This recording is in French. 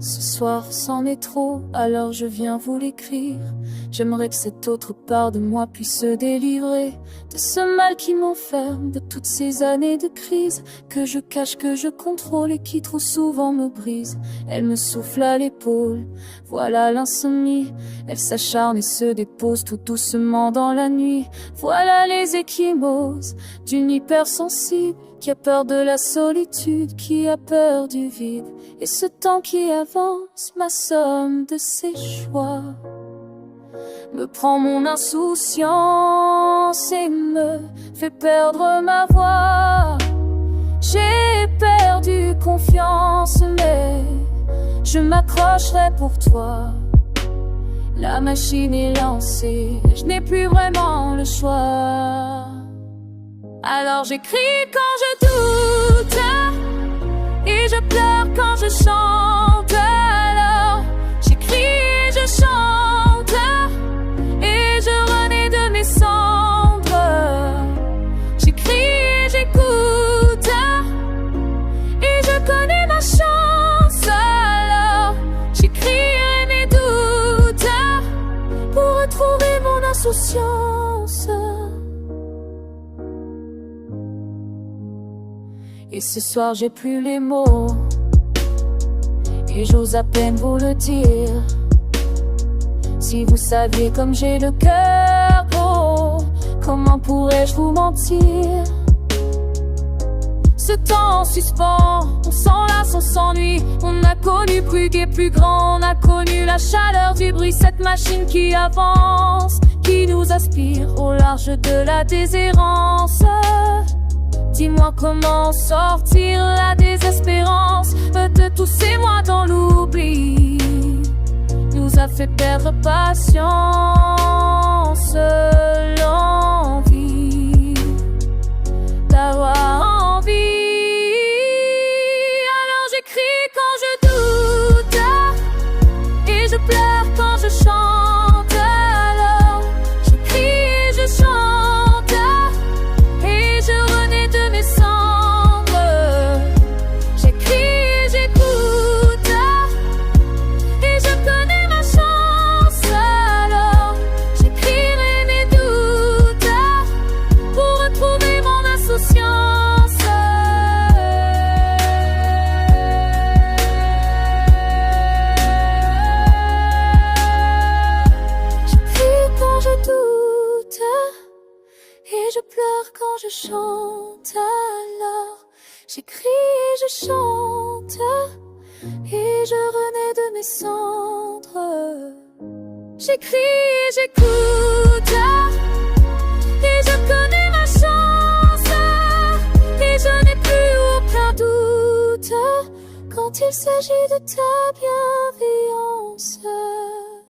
Ce soir c'en est trop, alors je viens vous l'écrire. J'aimerais que cette autre part de moi puisse se délivrer de ce mal qui m'enferme, de toutes ces années de crise que je cache, que je contrôle et qui trop souvent me brise. Elle me souffle à l'épaule, voilà l'insomnie. Elle s'acharne et se dépose tout doucement dans la nuit. Voilà les ecchymoses d'une hypersensible qui a peur de la solitude, qui a peur du vide. Et ce temps qui avance m'assomme de ses choix, me prend mon insouciance et me fait perdre ma voix. J'ai perdu confiance, mais je m'accrocherai pour toi. La machine est lancée, je n'ai plus vraiment le choix. Alors j'écris quand je doute et je pleure quand je chante. Alors j'écris et je chante et je renais de mes cendres. J'écris et j'écoute et je connais ma chance. Alors j'écrirai mes doutes pour retrouver mon insouciance. Et ce soir j'ai plus les mots et j'ose à peine vous le dire. Si vous saviez comme j'ai le cœur gros, comment pourrais-je vous mentir? Ce temps en suspens, on s'enlace, on s'ennuie. On a connu plus gai, plus grand. On a connu la chaleur du bruit. Cette machine qui avance, qui nous aspire au large de la déshérence. Dis-moi comment sortir la désespérance de tous ces mois dans l'oubli. Nous a fait perdre patience, l'envie d'avoir envie. Alors j'écris quand je doute et je pleure quand je chante. Alors j'écris et je chante et je renais de mes cendres. J'écris et j'écoute et je connais ma chance. Alors j'écrirai mes doutes pour retrouver mon insouciance. J'écris quand je doute et je pleure quand je chante. Alors j'écris et je chante et je renais de mes cendres. J'écris et j'écoute et je connais ma chance et je n'ai plus aucun doute quand il s'agit de ta bienveillance.